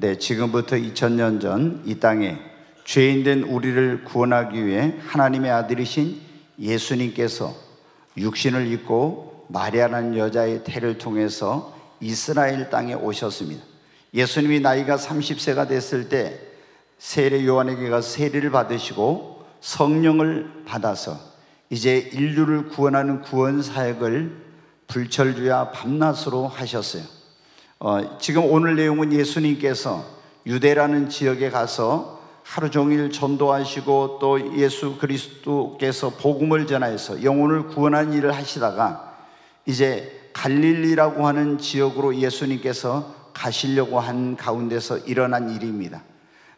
네, 지금부터 2000년 전 이 땅에 죄인된 우리를 구원하기 위해 하나님의 아들이신 예수님께서 육신을 입고 마리아라는 여자의 태를 통해서 이스라엘 땅에 오셨습니다. 예수님이 나이가 30세가 됐을 때 세례 요한에게 가서 세례를 받으시고 성령을 받아서 이제 인류를 구원하는 구원 사역을 불철주야 밤낮으로 하셨어요. 지금 오늘 내용은 예수님께서 유대라는 지역에 가서 하루 종일 전도하시고 또 예수 그리스도께서 복음을 전하여서 영혼을 구원하는 일을 하시다가 이제 갈릴리라고 하는 지역으로 예수님께서 가시려고 한 가운데서 일어난 일입니다.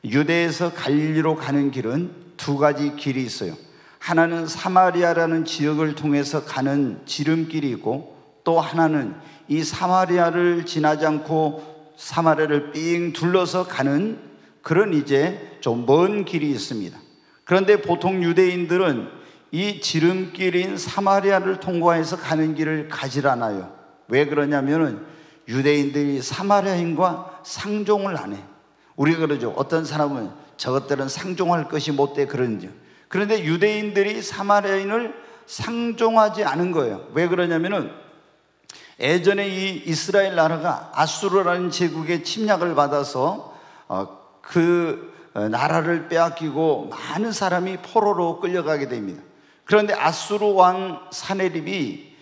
유대에서 갈릴리로 가는 길은 두 가지 길이 있어요. 하나는 사마리아라는 지역을 통해서 가는 지름길이고 또 하나는 이 사마리아를 지나지 않고 사마리아를 삥 둘러서 가는 그런 이제 좀 먼 길이 있습니다. 그런데 보통 유대인들은 이 지름길인 사마리아를 통과해서 가는 길을 가질 않아요. 왜 그러냐면은 유대인들이 사마리아인과 상종을 안 해. 우리가 그러죠. 어떤 사람은 저것들은 상종할 것이 못돼 그러는지. 그런데 유대인들이 사마리아인을 상종하지 않은 거예요. 왜 그러냐면은 예전에 이 이스라엘 나라가 아수르라는 제국의 침략을 받아서 그 나라를 빼앗기고 많은 사람이 포로로 끌려가게 됩니다. 그런데 아수르 왕 사네립이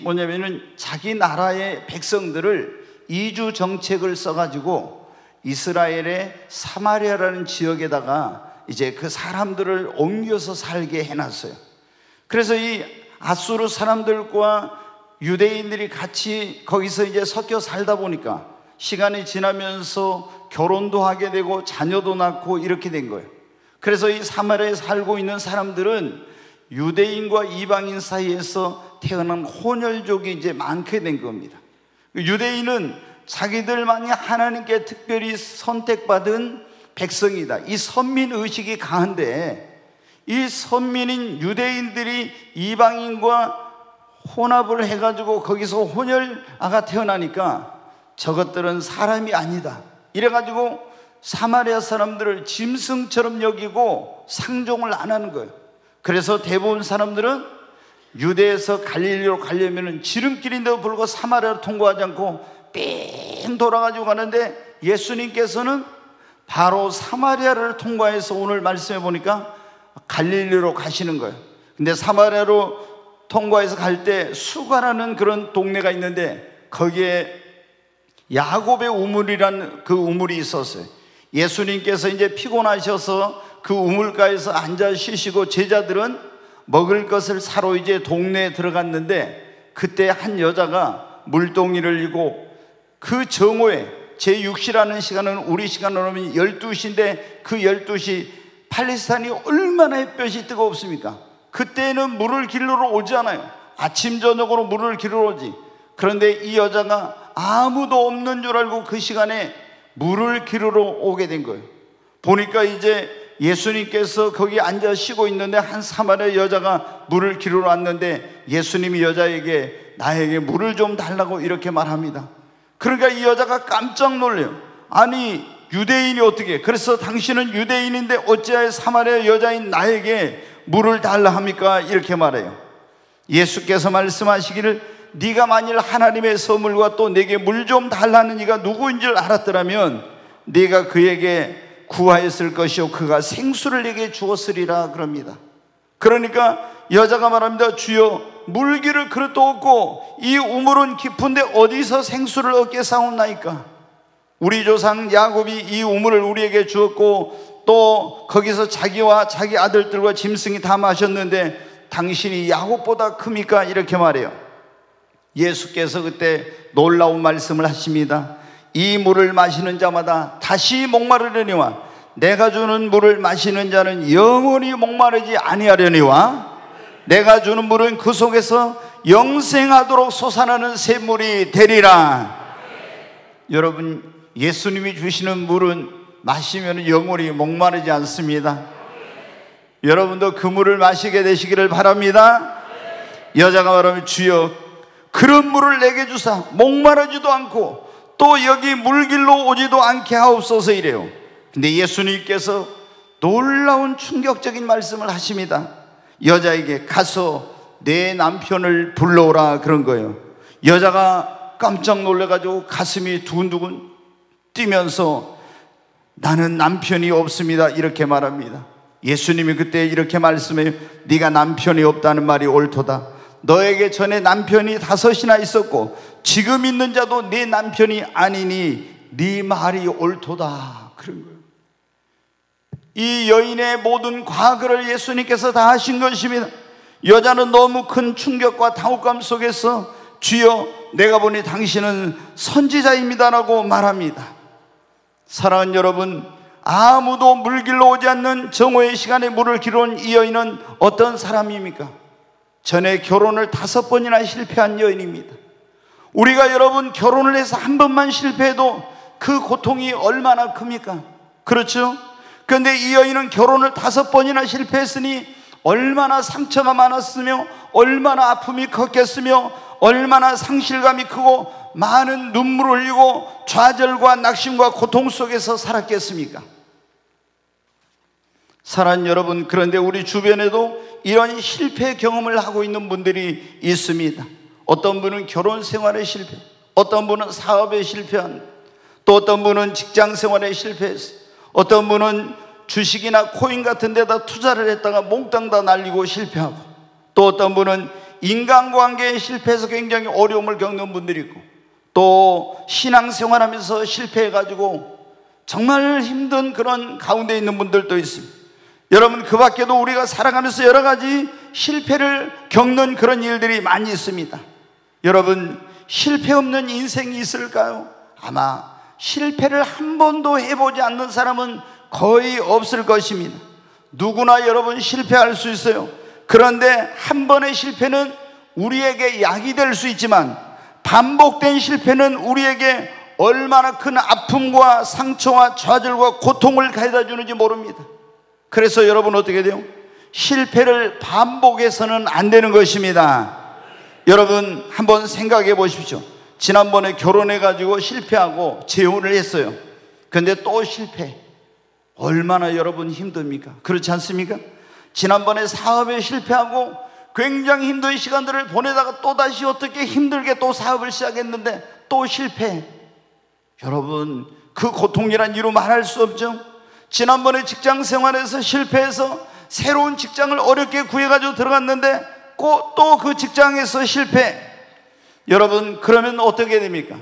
뭐냐면은 자기 나라의 백성들을 이주 정책을 써가지고 이스라엘의 사마리아라는 지역에다가 이제 그 사람들을 옮겨서 살게 해놨어요. 그래서 이 아수르 사람들과 유대인들이 같이 거기서 이제 섞여 살다 보니까 시간이 지나면서 결혼도 하게 되고 자녀도 낳고 이렇게 된 거예요. 그래서 이 사마리아에 살고 있는 사람들은 유대인과 이방인 사이에서 태어난 혼혈족이 이제 많게 된 겁니다. 유대인은 자기들만이 하나님께 특별히 선택받은 백성이다. 이 선민의식이 강한데 이 선민인 유대인들이 이방인과 혼합을 해가지고 거기서 혼혈아가 태어나니까 저것들은 사람이 아니다. 이래가지고 사마리아 사람들을 짐승처럼 여기고 상종을 안 하는 거예요. 그래서 대부분 사람들은 유대에서 갈릴리로 가려면 지름길인데도 불구하고 사마리아를 통과하지 않고 삥 돌아가지고 가는데 예수님께서는 바로 사마리아를 통과해서 오늘 말씀해 보니까 갈릴리로 가시는 거예요. 근데 사마리아로 통과해서 갈 때 수가라는 그런 동네가 있는데 거기에 야곱의 우물이라는 그 우물이 있었어요. 예수님께서 이제 피곤하셔서 그 우물가에서 앉아 쉬시고 제자들은 먹을 것을 사러 이제 동네에 들어갔는데 그때 한 여자가 물동이를 이고 그 정오에 제6시라는 시간은 우리 시간으로 하면 12시인데 그 12시 팔레스타인이 얼마나 햇볕이 뜨겁습니까? 그때는 물을 길러 오지 않아요. 아침 저녁으로 물을 길러 오지. 그런데 이 여자가 아무도 없는 줄 알고 그 시간에 물을 길러 오게 된 거예요. 보니까 이제 예수님께서 거기 앉아 쉬고 있는데 한 사마리아 여자가 물을 길러 왔는데 예수님이 여자에게 나에게 물을 좀 달라고 이렇게 말합니다. 그러니까 이 여자가 깜짝 놀래요. 아니 유대인이 어떻게, 그래서 당신은 유대인인데 어찌하여 사마리아 여자인 나에게 물을 달라 합니까? 이렇게 말해요. 예수께서 말씀하시기를 네가 만일 하나님의 선물과 또 내게 물 좀 달라는 이가 누구인 줄 알았더라면 네가 그에게 구하였을 것이요 그가 생수를 내게 주었으리라 그럽니다. 그러니까 여자가 말합니다. 주여 물기를 그릇도 없고 이 우물은 깊은데 어디서 생수를 얻겠사옵나이까? 우리 조상 야곱이 이 우물을 우리에게 주었고 또 거기서 자기와 자기 아들들과 짐승이 다 마셨는데 당신이 야곱보다 큽니까? 이렇게 말해요. 예수께서 그때 놀라운 말씀을 하십니다. 이 물을 마시는 자마다 다시 목마르려니와 내가 주는 물을 마시는 자는 영원히 목마르지 아니하려니와 내가 주는 물은 그 속에서 영생하도록 솟아나는 샘물이 되리라. 여러분, 예수님이 주시는 물은 마시면 영원히 목마르지 않습니다. 여러분도 그 물을 마시게 되시기를 바랍니다. 여자가 말하면 주여 그런 물을 내게 주사 목마르지도 않고 또 여기 물길로 오지도 않게 하옵소서 이래요. 근데 예수님께서 놀라운 충격적인 말씀을 하십니다. 여자에게 가서 내 남편을 불러오라 그런 거예요. 여자가 깜짝 놀라가지고 가슴이 두근두근 뛰면서 나는 남편이 없습니다 이렇게 말합니다. 예수님이 그때 이렇게 말씀해요. 네가 남편이 없다는 말이 옳도다. 너에게 전에 남편이 5이나 있었고 지금 있는 자도 네 남편이 아니니 네 말이 옳도다 그런 거예요. 이 여인의 모든 과거를 예수님께서 다 하신 것입니다. 여자는 너무 큰 충격과 당혹감 속에서 주여 내가 보니 당신은 선지자입니다라고 말합니다. 사랑하는 여러분, 아무도 물길로 오지 않는 정오의 시간에 물을 길어온 이 여인은 어떤 사람입니까? 전에 결혼을 5번이나 실패한 여인입니다. 우리가 여러분 결혼을 해서 한 번만 실패해도 그 고통이 얼마나 큽니까? 그렇죠? 그런데 이 여인은 결혼을 5번이나 실패했으니 얼마나 상처가 많았으며 얼마나 아픔이 컸겠으며 얼마나 상실감이 크고 많은 눈물을 흘리고 좌절과 낙심과 고통 속에서 살았겠습니까? 사랑하는 여러분, 그런데 우리 주변에도 이런 실패 경험을 하고 있는 분들이 있습니다. 어떤 분은 결혼 생활에 실패, 어떤 분은 사업에 실패한, 또 어떤 분은 직장 생활에 실패했어요. 어떤 분은 주식이나 코인 같은 데다 투자를 했다가 몽땅 다 날리고 실패하고, 또 어떤 분은 인간관계에 실패해서 굉장히 어려움을 겪는 분들이 있고, 또 신앙생활하면서 실패해가지고 정말 힘든 그런 가운데 있는 분들도 있습니다. 여러분, 그 밖에도 우리가 살아가면서 여러 가지 실패를 겪는 그런 일들이 많이 있습니다. 여러분, 실패 없는 인생이 있을까요? 아마 실패를 한 번도 해보지 않는 사람은 거의 없을 것입니다. 누구나 여러분 실패할 수 있어요. 그런데 한 번의 실패는 우리에게 약이 될 수 있지만 반복된 실패는 우리에게 얼마나 큰 아픔과 상처와 좌절과 고통을 가져다 주는지 모릅니다. 그래서 여러분 어떻게 돼요? 실패를 반복해서는 안 되는 것입니다. 여러분 한번 생각해 보십시오. 지난번에 결혼해가지고 실패하고 재혼을 했어요. 그런데 또 실패. 얼마나 여러분 힘듭니까? 그렇지 않습니까? 지난번에 사업에 실패하고 굉장히 힘든 시간들을 보내다가 또다시 어떻게 힘들게 또 사업을 시작했는데 또 실패. 여러분 그 고통이란 이루 말할 수 없죠. 지난번에 직장 생활에서 실패해서 새로운 직장을 어렵게 구해가지고 들어갔는데 또 그 직장에서 실패. 여러분 그러면 어떻게 됩니까?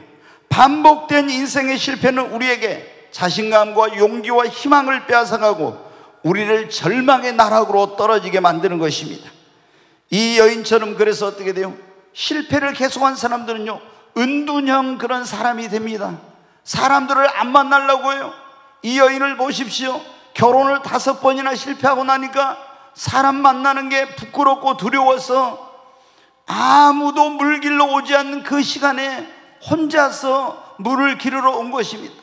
반복된 인생의 실패는 우리에게 자신감과 용기와 희망을 빼앗아가고 우리를 절망의 나락으로 떨어지게 만드는 것입니다. 이 여인처럼 그래서 어떻게 돼요? 실패를 계속한 사람들은요 은둔형 그런 사람이 됩니다. 사람들을 안 만나려고 해요. 이 여인을 보십시오. 결혼을 5번이나 실패하고 나니까 사람 만나는 게 부끄럽고 두려워서 아무도 물길로 오지 않는 그 시간에 혼자서 물을 기르러 온 것입니다.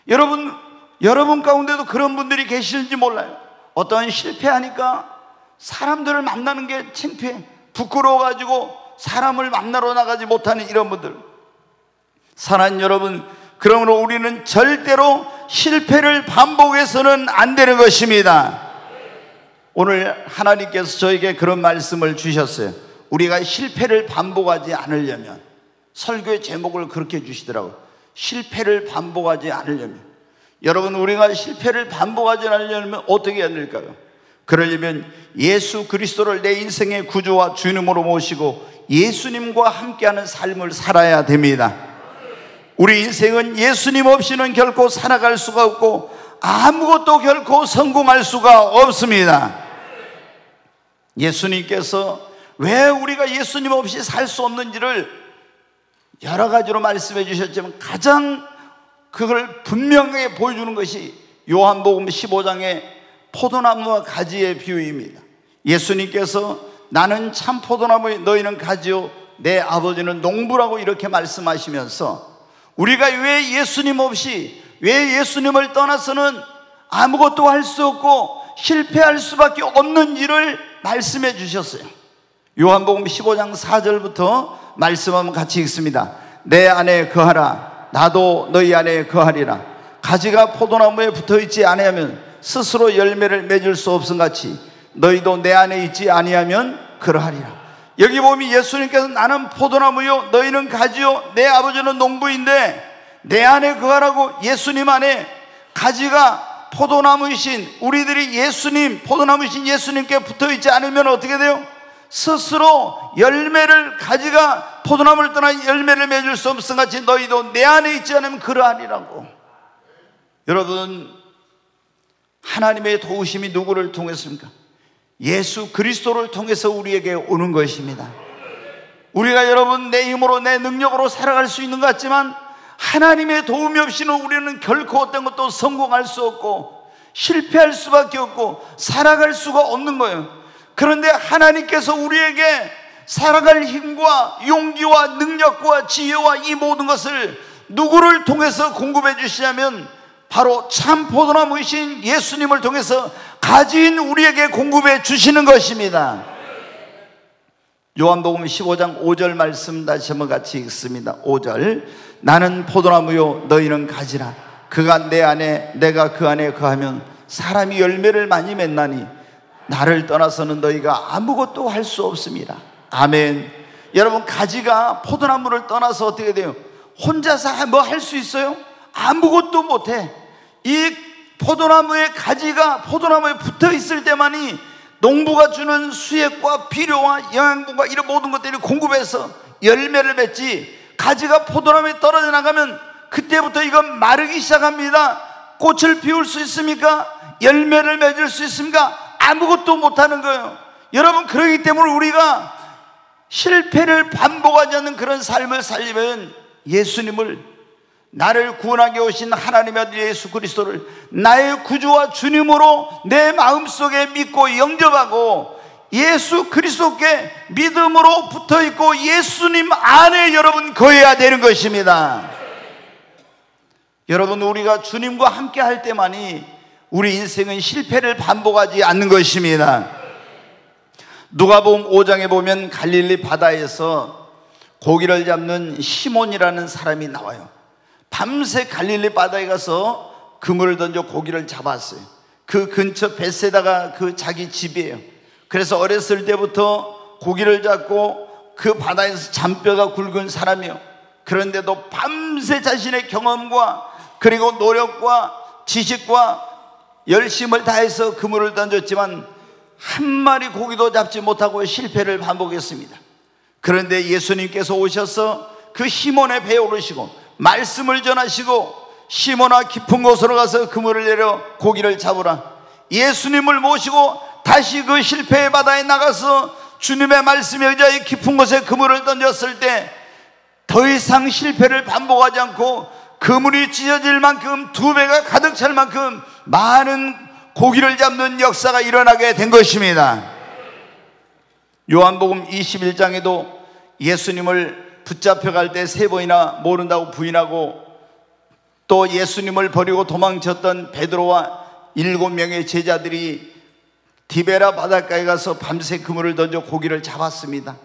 여러분 가운데도 그런 분들이 계시는지 몰라요. 어떤 실패하니까 사람들을 만나는 게 창피해, 부끄러워가지고 사람을 만나러 나가지 못하는 이런 분들. 사랑하는 여러분, 그러므로 우리는 절대로 실패를 반복해서는 안 되는 것입니다. 오늘 하나님께서 저에게 그런 말씀을 주셨어요. 우리가 실패를 반복하지 않으려면, 설교의 제목을 그렇게 주시더라고요. 실패를 반복하지 않으려면. 여러분 우리가 실패를 반복하지 않으려면 어떻게 해야 될까요? 그러려면 예수 그리스도를 내 인생의 구주와 주님으로 모시고 예수님과 함께하는 삶을 살아야 됩니다. 우리 인생은 예수님 없이는 결코 살아갈 수가 없고 아무것도 결코 성공할 수가 없습니다. 예수님께서 왜 우리가 예수님 없이 살 수 없는지를 여러 가지로 말씀해 주셨지만 가장 그걸 분명하게 보여주는 것이 요한복음 15장의 포도나무와 가지의 비유입니다. 예수님께서 나는 참 포도나무에 너희는 가지요 내 아버지는 농부라고 이렇게 말씀하시면서 우리가 왜 예수님 없이, 왜 예수님을 떠나서는 아무것도 할 수 없고 실패할 수밖에 없는지를 말씀해 주셨어요. 요한복음 15장 4절부터 말씀 한번 같이 읽습니다. 내 안에 거하라. 나도 너희 안에 거하리라. 가지가 포도나무에 붙어있지 아니하면 스스로 열매를 맺을 수 없음같이 너희도 내 안에 있지 아니하면 그러하리라. 여기 보면 예수님께서 나는 포도나무요 너희는 가지요 내 아버지는 농부인데 내 안에 거하라고. 예수님 안에 가지가 포도나무이신 우리들이 예수님, 포도나무이신 예수님께 붙어있지 않으면 어떻게 돼요? 스스로 열매를, 가지가 포도나무를 떠나 열매를 맺을 수 없음같이 너희도 내 안에 있지 않으면 그러하리라고. 여러분, 하나님의 도우심이 누구를 통했습니까? 예수 그리스도를 통해서 우리에게 오는 것입니다. 우리가 여러분 내 힘으로 내 능력으로 살아갈 수 있는 것 같지만 하나님의 도움이 없이는 우리는 결코 어떤 것도 성공할 수 없고 실패할 수밖에 없고 살아갈 수가 없는 거예요. 그런데 하나님께서 우리에게 살아갈 힘과 용기와 능력과 지혜와 이 모든 것을 누구를 통해서 공급해 주시냐면 바로 참 포도나무이신 예수님을 통해서 가지인 우리에게 공급해 주시는 것입니다. 요한복음 15장 5절 말씀 다시 한번 같이 읽습니다. 5절. 나는 포도나무요 너희는 가지라. 그가 내 안에 내가 그 안에 거하면 사람이 열매를 많이 맺나니 나를 떠나서는 너희가 아무것도 할 수 없습니다. 아멘. 여러분, 가지가 포도나무를 떠나서 어떻게 돼요? 혼자서 뭐 할 수 있어요? 아무것도 못해. 이 포도나무의 가지가 포도나무에 붙어 있을 때만이 농부가 주는 수액과 비료와 영양분과 이런 모든 것들이 공급해서 열매를 맺지, 가지가 포도나무에 떨어져 나가면 그때부터 이건 마르기 시작합니다. 꽃을 피울 수 있습니까? 열매를 맺을 수 있습니까? 아무것도 못하는 거예요. 여러분, 그렇기 때문에 우리가 실패를 반복하지 않는 그런 삶을 살려면 예수님을, 나를 구원하게 오신 하나님의 아들 예수 그리스도를 나의 구주와 주님으로 내 마음속에 믿고 영접하고 예수 그리스도께 믿음으로 붙어있고 예수님 안에 여러분 거해야 되는 것입니다. 여러분, 우리가 주님과 함께 할 때만이 우리 인생은 실패를 반복하지 않는 것입니다. 누가복음 5장에 보면 갈릴리 바다에서 고기를 잡는 시몬이라는 사람이 나와요. 밤새 갈릴리 바다에 가서 그물을 던져 고기를 잡았어요. 그 근처 벳세다가 그 자기 집이에요. 그래서 어렸을 때부터 고기를 잡고 그 바다에서 잔뼈가 굵은 사람이에요. 그런데도 밤새 자신의 경험과 그리고 노력과 지식과 열심을 다해서 그물을 던졌지만 한 마리 고기도 잡지 못하고 실패를 반복했습니다. 그런데 예수님께서 오셔서 그 시몬의 배에 오르시고 말씀을 전하시고 시몬아 깊은 곳으로 가서 그물을 내려 고기를 잡으라. 예수님을 모시고 다시 그 실패의 바다에 나가서 주님의 말씀에 의지하여 깊은 곳에 그물을 던졌을 때 더 이상 실패를 반복하지 않고 그물이 찢어질 만큼 2배가 가득 찰 만큼 많은 고기를 잡는 역사가 일어나게 된 것입니다. 요한복음 21장에도 예수님을 붙잡혀 갈 때 3번이나 모른다고 부인하고 또 예수님을 버리고 도망쳤던 베드로와 7명의 제자들이 디베라 바닷가에 가서 밤새 그물을 던져 고기를 잡았습니다.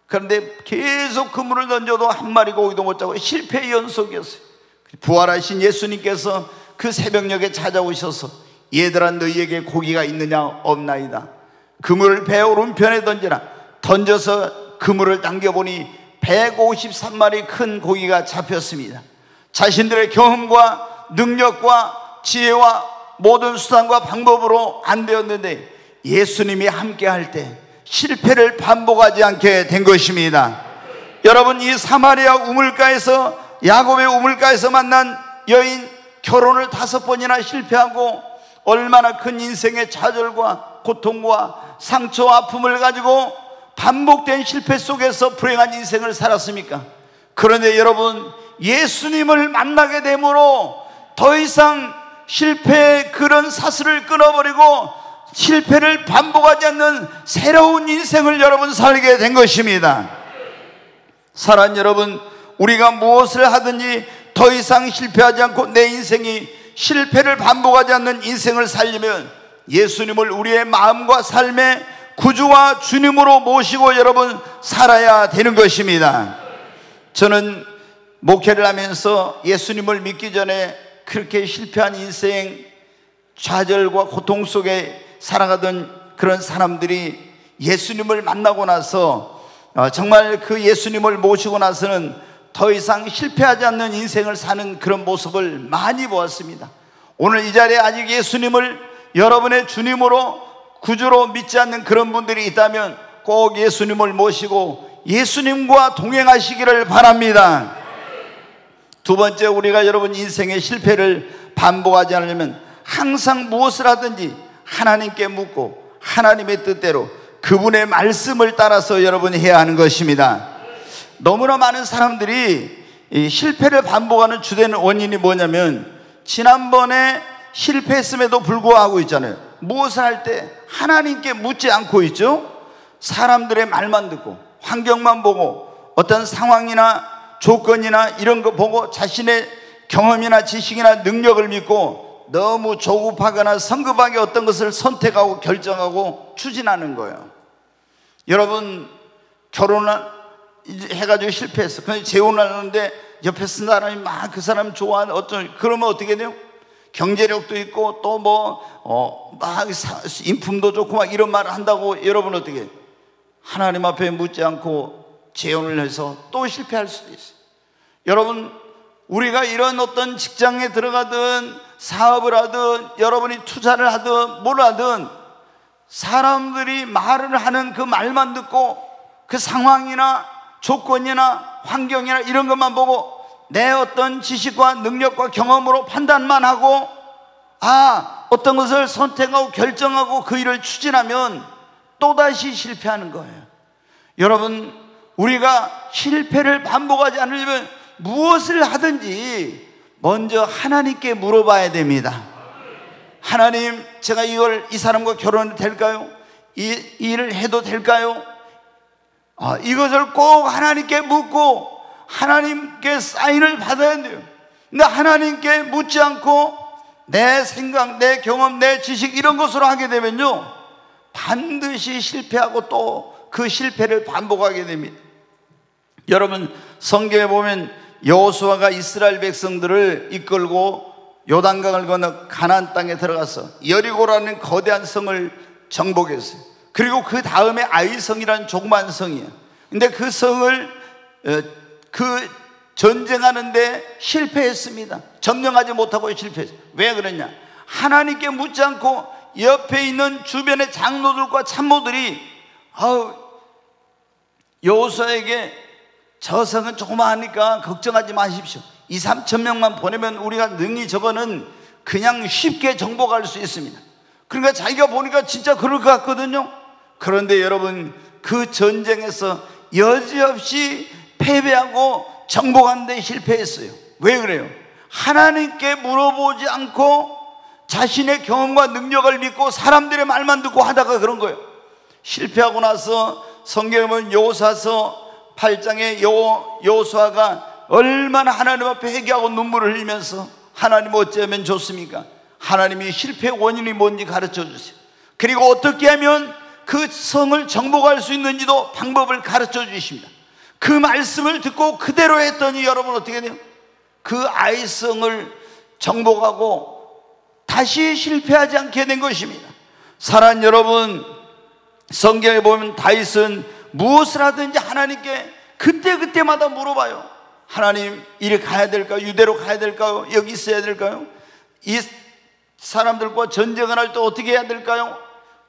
그런데 계속 그물을 던져도 한 마리 고기도 못 잡고 실패의 연속이었어요. 부활하신 예수님께서 그 새벽녘에 찾아오셔서 얘들아 너희에게 고기가 있느냐? 없나이다. 그물을 배 오른편에 던지라. 던져서 그물을 당겨보니 153마리 큰 고기가 잡혔습니다. 자신들의 경험과 능력과 지혜와 모든 수단과 방법으로 안 되었는데 예수님이 함께 할 때 실패를 반복하지 않게 된 것입니다. 여러분, 이 사마리아 우물가에서, 야곱의 우물가에서 만난 여인, 결혼을 5번이나 실패하고 얼마나 큰 인생의 좌절과 고통과 상처와 아픔을 가지고 반복된 실패 속에서 불행한 인생을 살았습니까? 그런데 여러분, 예수님을 만나게 되므로 더 이상 실패의 그런 사슬을 끊어버리고 실패를 반복하지 않는 새로운 인생을 여러분 살게 된 것입니다. 사랑하는 여러분, 우리가 무엇을 하든지 더 이상 실패하지 않고 내 인생이 실패를 반복하지 않는 인생을 살려면 예수님을 우리의 마음과 삶의 구주와 주님으로 모시고 여러분 살아야 되는 것입니다. 저는 목회를 하면서 예수님을 믿기 전에 그렇게 실패한 인생, 좌절과 고통 속에 살아가던 그런 사람들이 예수님을 만나고 나서 정말 그 예수님을 모시고 나서는 더 이상 실패하지 않는 인생을 사는 그런 모습을 많이 보았습니다. 오늘 이 자리에 아직 예수님을 여러분의 주님으로 구주로 믿지 않는 그런 분들이 있다면 꼭 예수님을 모시고 예수님과 동행하시기를 바랍니다. 두 번째, 우리가 여러분 인생의 실패를 반복하지 않으려면 항상 무엇을 하든지 하나님께 묻고 하나님의 뜻대로 그분의 말씀을 따라서 여러분이 해야 하는 것입니다. 너무나 많은 사람들이 이 실패를 반복하는 주된 원인이 뭐냐면, 지난번에 실패했음에도 불구하고 있잖아요, 무엇을 할 때 하나님께 묻지 않고 있죠. 사람들의 말만 듣고 환경만 보고 어떤 상황이나 조건이나 이런 거 보고 자신의 경험이나 지식이나 능력을 믿고 너무 조급하거나 성급하게 어떤 것을 선택하고 결정하고 추진하는 거예요. 여러분, 결혼을 해가지고 실패했어. 근데 재혼을 하는데 옆에 쓴 사람이 막 그 사람 좋아하는 그러면 어떻게 돼요? 경제력도 있고 또 막 인품도 좋고 막 이런 말을 한다고 여러분 어떻게 해요? 하나님 앞에 묻지 않고 재혼을 해서 또 실패할 수도 있어요. 여러분, 우리가 이런 어떤 직장에 들어가든 사업을 하든 여러분이 투자를 하든 뭘 하든 사람들이 말을 하는 그 말만 듣고 그 상황이나 조건이나 환경이나 이런 것만 보고 내 어떤 지식과 능력과 경험으로 판단만 하고 어떤 것을 선택하고 결정하고 그 일을 추진하면 또다시 실패하는 거예요. 여러분, 우리가 실패를 반복하지 않으려면 무엇을 하든지 먼저 하나님께 물어봐야 됩니다. 하나님, 제가 이 사람과 결혼해도 될까요? 이 일을 해도 될까요? 이것을 꼭 하나님께 묻고 하나님께 사인을 받아야 돼요. 근데 하나님께 묻지 않고 내 생각, 내 경험, 내 지식 이런 것으로 하게 되면요, 반드시 실패하고 또 그 실패를 반복하게 됩니다. 여러분, 성경에 보면 여호수아가 이스라엘 백성들을 이끌고 요단강을 건너 가나안 땅에 들어가서 여리고라는 거대한 성을 정복했어요. 그리고 그 다음에 아이성이라는 조그만 성이에요. 근데 그 성을 그 전쟁하는데 실패했습니다. 점령하지 못하고 실패했어요. 왜 그러냐? 하나님께 묻지 않고 옆에 있는 주변의 장로들과 참모들이 여호수아에게 저 성은 조그마하니까 걱정하지 마십시오. 2-3천 명만 보내면 우리가 능히 저거는 그냥 쉽게 정복할 수 있습니다. 그러니까 자기가 보니까 진짜 그럴 것 같거든요. 그런데 여러분, 그 전쟁에서 여지없이 패배하고 정복하는 데 실패했어요. 왜 그래요? 하나님께 물어보지 않고 자신의 경험과 능력을 믿고 사람들의 말만 듣고 하다가 그런 거예요. 실패하고 나서 성경에 보면 여호수아서 8장에 여호수아가 얼마나 하나님 앞에 회개하고 눈물을 흘리면서 하나님 어찌하면 좋습니까? 하나님이 실패의 원인이 뭔지 가르쳐 주세요. 그리고 어떻게 하면 그 성을 정복할 수 있는지도 방법을 가르쳐 주십니다. 그 말씀을 듣고 그대로 했더니 여러분 어떻게 돼요? 그 아이성을 정복하고 다시 실패하지 않게 된 것입니다. 사랑하는 여러분, 성경에 보면 다윗은 무엇을 하든지 하나님께 그때마다 물어봐요. 하나님, 이리 가야 될까요? 유대로 가야 될까요? 여기 있어야 될까요? 이 사람들과 전쟁을 할 때 어떻게 해야 될까요?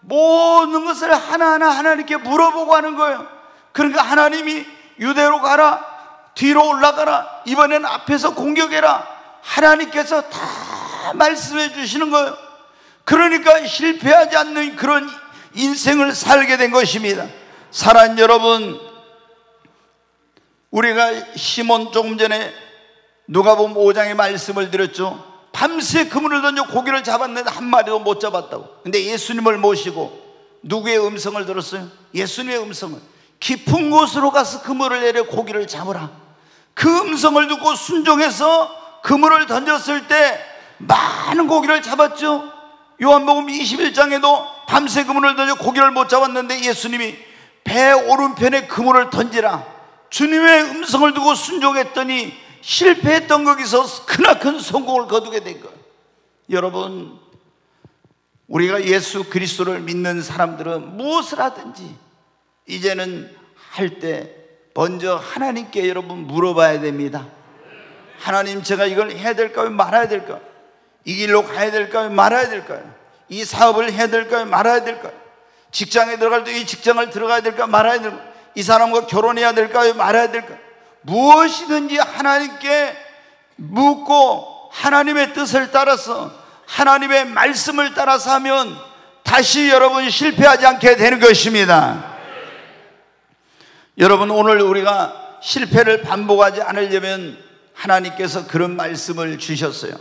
모든 것을 하나하나 하나님께 물어보고 하는 거예요. 그러니까 하나님이 유대로 가라, 뒤로 올라가라, 이번에는 앞에서 공격해라, 하나님께서 다 말씀해 주시는 거예요. 그러니까 실패하지 않는 그런 인생을 살게 된 것입니다. 사랑하는 여러분, 우리가 시몬 조금 전에 누가복음 5장의 말씀을 드렸죠. 밤새 그물을 던져 고기를 잡았는데 한 마리도 못 잡았다고. 근데 예수님을 모시고 누구의 음성을 들었어요? 예수님의 음성을. 깊은 곳으로 가서 그물을 내려 고기를 잡으라. 그 음성을 듣고 순종해서 그물을 던졌을 때 많은 고기를 잡았죠. 요한복음 21장에도 밤새 그물을 던져 고기를 못 잡았는데 예수님이 배 오른편에 그물을 던지라, 주님의 음성을 두고 순종했더니 실패했던 거기서 크나큰 성공을 거두게 된 거예요. 여러분, 우리가 예수 그리스도를 믿는 사람들은 무엇을 하든지 이제는 할 때 먼저 하나님께 여러분 물어봐야 됩니다. 하나님, 제가 이걸 해야 될까요? 말아야 될까요? 이 길로 가야 될까요? 말아야 될까요? 이 사업을 해야 될까요? 말아야 될까요? 직장에 들어갈 때 이 직장을 들어가야 될까요? 말아야 될까요? 이 사람과 결혼해야 될까요? 말아야 될까요? 무엇이든지 하나님께 묻고 하나님의 뜻을 따라서 하나님의 말씀을 따라서 하면 다시 여러분 실패하지 않게 되는 것입니다. 여러분, 오늘 우리가 실패를 반복하지 않으려면 하나님께서 그런 말씀을 주셨어요.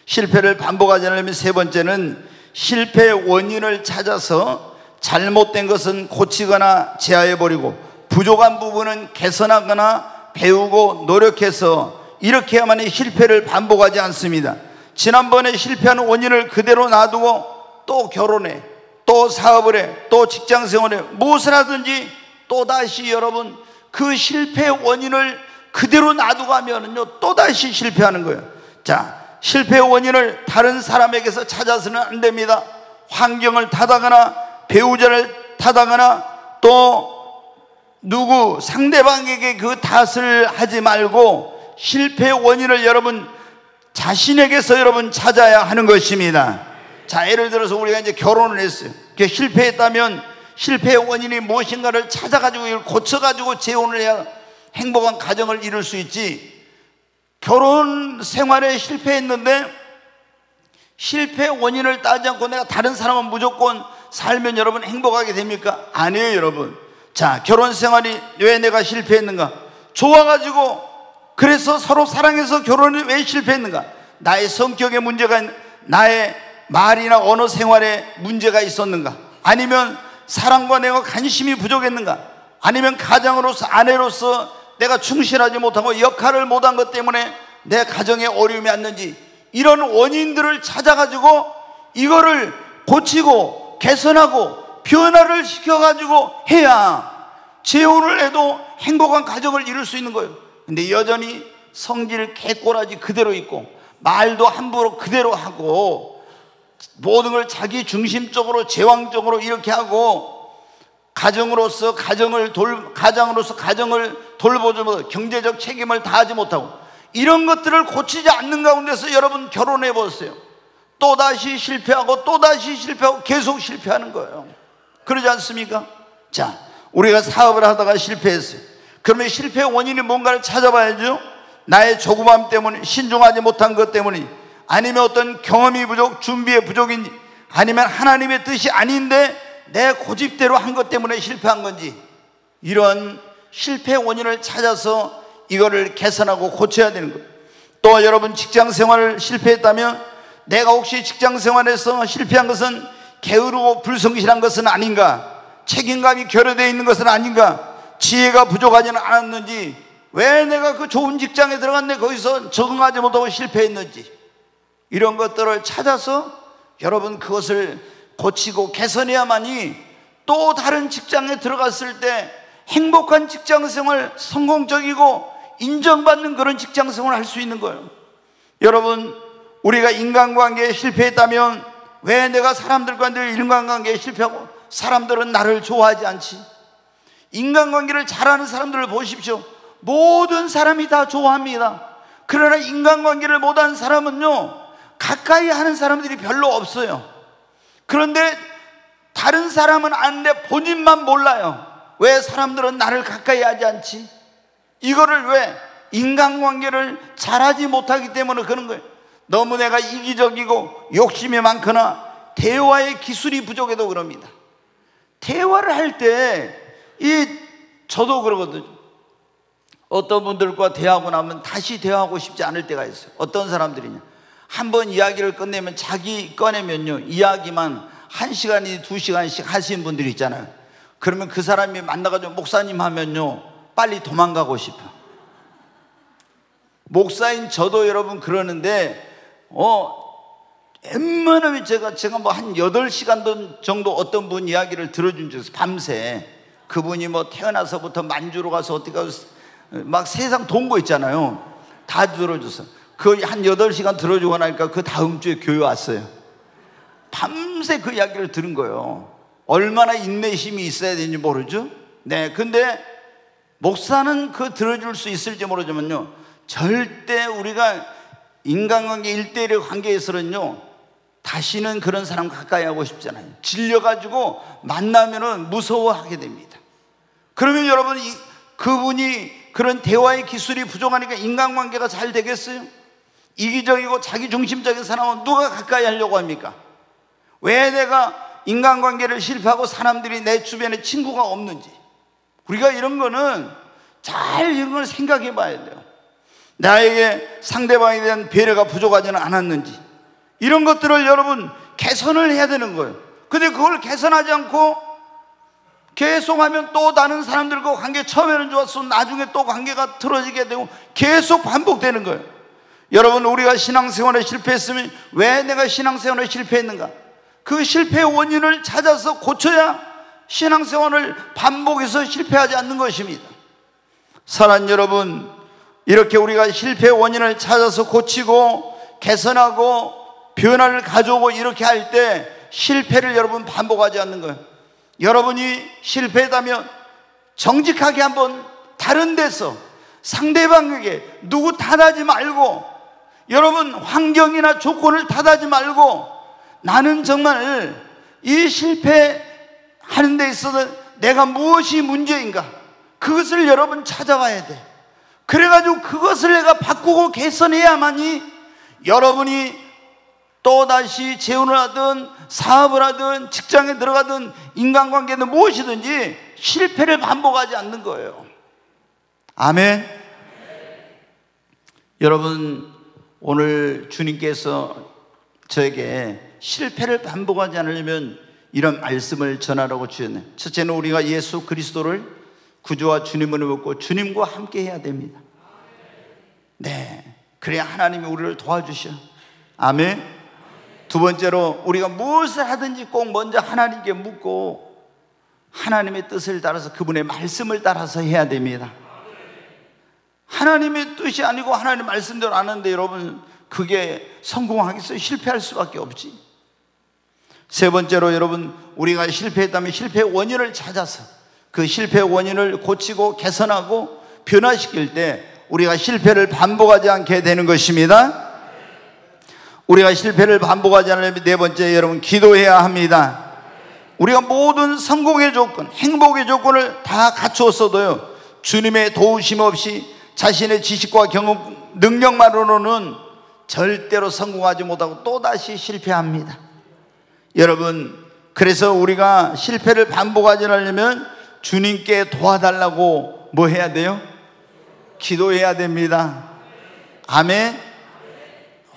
실패를 반복하지 않으려면 세 번째는 실패의 원인을 찾아서 잘못된 것은 고치거나 제하해버리고 부족한 부분은 개선하거나 배우고 노력해서 이렇게 해야만 실패를 반복하지 않습니다. 지난번에 실패한 원인을 그대로 놔두고 또 결혼해, 또 사업을 해, 또 직장생활에 무엇을 하든지 또다시 여러분 그 실패의 원인을 그대로 놔두고 하면은요 또다시 실패하는 거예요. 자, 실패의 원인을 다른 사람에게서 찾아서는 안 됩니다. 환경을 탓하거나 배우자를 탓하거나 또 누구 상대방에게 그 탓을 하지 말고 실패의 원인을 여러분 자신에게서 여러분 찾아야 하는 것입니다. 자, 예를 들어서 우리가 이제 결혼을 했어요. 실패했다면 실패의 원인이 무엇인가를 찾아가지고 이걸 고쳐가지고 재혼을 해야 행복한 가정을 이룰 수 있지. 결혼 생활에 실패했는데 실패의 원인을 따지지 않고 내가 다른 사람은 무조건 살면 여러분 행복하게 됩니까? 아니에요, 여러분. 자, 결혼 생활이 왜 내가 실패했는가? 좋아가지고 그래서 서로 사랑해서 결혼이 왜 실패했는가? 나의 성격에 문제가 있는, 나의 말이나 언어 생활에 문제가 있었는가? 아니면 사랑과 내가 관심이 부족했는가? 아니면 가장으로서 아내로서 내가 충실하지 못하고 역할을 못한 것 때문에 내 가정에 어려움이 왔는지, 이런 원인들을 찾아가지고 이거를 고치고 개선하고 변화를 시켜가지고 해야 재혼을 해도 행복한 가정을 이룰 수 있는 거예요. 근데 여전히 성질 개꼬라지 그대로 있고 말도 함부로 그대로 하고 모든 걸 자기 중심적으로 제왕적으로 이렇게 하고 가장으로서 가정을 돌보지 못하고 경제적 책임을 다하지 못하고 이런 것들을 고치지 않는 가운데서 여러분 결혼해 보세요. 또다시 실패하고 또다시 실패하고 계속 실패하는 거예요. 그러지 않습니까? 자, 우리가 사업을 하다가 실패했어요. 그러면 실패의 원인이 뭔가를 찾아봐야죠. 나의 조급함 때문에, 신중하지 못한 것 때문에, 아니면 어떤 경험이 부족, 준비의 부족인지, 아니면 하나님의 뜻이 아닌데 내 고집대로 한 것 때문에 실패한 건지, 이런 실패의 원인을 찾아서 이거를 개선하고 고쳐야 되는 거예요. 또 여러분 직장 생활을 실패했다면 내가 혹시 직장 생활에서 실패한 것은 게으르고 불성실한 것은 아닌가? 책임감이 결여되어 있는 것은 아닌가? 지혜가 부족하지는 않았는지, 왜 내가 그 좋은 직장에 들어갔는데 거기서 적응하지 못하고 실패했는지, 이런 것들을 찾아서 여러분 그것을 고치고 개선해야만이 또 다른 직장에 들어갔을 때 행복한 직장생활, 성공적이고 인정받는 그런 직장생활을 할 수 있는 거예요. 여러분, 우리가 인간관계에 실패했다면 왜 내가 사람들과 늘 인간관계에 실패하고 사람들은 나를 좋아하지 않지? 인간관계를 잘하는 사람들을 보십시오. 모든 사람이 다 좋아합니다. 그러나 인간관계를 못하는 사람은요, 가까이 하는 사람들이 별로 없어요. 그런데 다른 사람은 아는데 본인만 몰라요. 왜 사람들은 나를 가까이 하지 않지? 이거를 왜? 인간관계를 잘하지 못하기 때문에 그런 거예요. 너무 내가 이기적이고 욕심이 많거나 대화의 기술이 부족해도 그럽니다. 대화를 할 때 저도 그러거든요. 어떤 분들과 대화하고 나면 다시 대화하고 싶지 않을 때가 있어요. 어떤 사람들이냐, 한번 이야기를 끝내면 자기 꺼내면요 이야기만 1시간이 2시간씩 하시는 분들이 있잖아요. 그러면 그 사람이 만나가지고 목사님 하면요 빨리 도망가고 싶어. 목사인 저도 여러분 그러는데 웬만하면 제가 뭐 한 8시간 정도 어떤 분 이야기를 들어준 적이 있어요. 밤새. 그분이 뭐 태어나서부터 만주로 가서 어떻게 가서 막 세상 돈 거 있잖아요. 다 들어줬어요. 그 한 8시간 들어주고 나니까 그 다음 주에 교회 왔어요. 밤새 그 이야기를 들은 거예요. 얼마나 인내심이 있어야 되는지 모르죠. 네, 근데 목사는 그 들어줄 수 있을지 모르지만요, 절대 우리가 인간관계 1대1의 관계에서는요, 다시는 그런 사람 가까이 하고 싶잖아요. 질려가지고 만나면은 무서워하게 됩니다. 그러면 여러분, 그분이 그런 대화의 기술이 부족하니까 인간관계가 잘 되겠어요? 이기적이고 자기중심적인 사람은 누가 가까이 하려고 합니까? 왜 내가 인간관계를 실패하고 사람들이 내 주변에 친구가 없는지, 우리가 이런 거는 잘 이런 걸 생각해 봐야 돼요. 나에게 상대방에 대한 배려가 부족하지는 않았는지, 이런 것들을 여러분 개선을 해야 되는 거예요. 근데 그걸 개선하지 않고 계속하면 또 다른 사람들과 관계, 처음에는 좋았어, 나중에 또 관계가 틀어지게 되고 계속 반복되는 거예요. 여러분, 우리가 신앙생활에 실패했으면 왜 내가 신앙생활에 실패했는가? 그 실패의 원인을 찾아서 고쳐야 신앙생활을 반복해서 실패하지 않는 것입니다. 사랑하는 여러분, 이렇게 우리가 실패의 원인을 찾아서 고치고 개선하고 변화를 가져오고 이렇게 할 때 실패를 여러분 반복하지 않는 거예요. 여러분이 실패했다면 정직하게 한번 다른 데서 상대방에게 누구 탓하지 말고, 여러분 환경이나 조건을 탓하지 말고, 나는 정말 이 실패하는 데 있어서 내가 무엇이 문제인가, 그것을 여러분 찾아가야 돼. 그래가지고 그것을 내가 바꾸고 개선해야만이 여러분이 또다시 재혼을 하든 사업을 하든 직장에 들어가든 인간관계는 무엇이든지 실패를 반복하지 않는 거예요. 아멘. 여러분, 오늘 주님께서 저에게 실패를 반복하지 않으려면 이런 말씀을 전하라고 주셨네요. 첫째는 우리가 예수 그리스도를 구주와 주님으로 믿고 주님과 함께 해야 됩니다. 네, 그래야 하나님이 우리를 도와주셔. 아멘. 두 번째로, 우리가 무엇을 하든지 꼭 먼저 하나님께 묻고 하나님의 뜻을 따라서, 그분의 말씀을 따라서 해야 됩니다. 하나님의 뜻이 아니고 하나님의 말씀대로 안 하는데 여러분, 그게 성공하겠어요? 실패할 수밖에 없지. 세 번째로, 여러분, 우리가 실패했다면 실패의 원인을 찾아서 그 실패의 원인을 고치고 개선하고 변화시킬 때 우리가 실패를 반복하지 않게 되는 것입니다. 우리가 실패를 반복하지 않으려면 네 번째, 여러분, 기도해야 합니다. 우리가 모든 성공의 조건, 행복의 조건을 다 갖추었어도요, 주님의 도우심 없이 자신의 지식과 경험, 능력만으로는 절대로 성공하지 못하고 또다시 실패합니다. 여러분, 그래서 우리가 실패를 반복하지 않으려면 주님께 도와달라고 뭐 해야 돼요? 기도해야 됩니다. 아멘.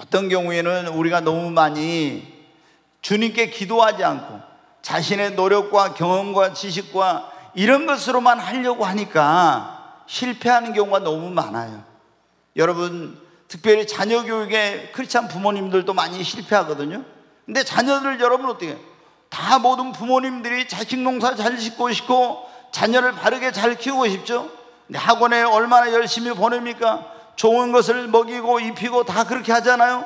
어떤 경우에는 우리가 너무 많이 주님께 기도하지 않고 자신의 노력과 경험과 지식과 이런 것으로만 하려고 하니까 실패하는 경우가 너무 많아요. 여러분, 특별히 자녀 교육에 크리스찬 부모님들도 많이 실패하거든요. 근데 자녀들 여러분 어떻게 해요? 다 모든 부모님들이 자식 농사 잘 짓고 싶고 자녀를 바르게 잘 키우고 싶죠. 근데 학원에 얼마나 열심히 보냅니까? 좋은 것을 먹이고 입히고 다 그렇게 하잖아요.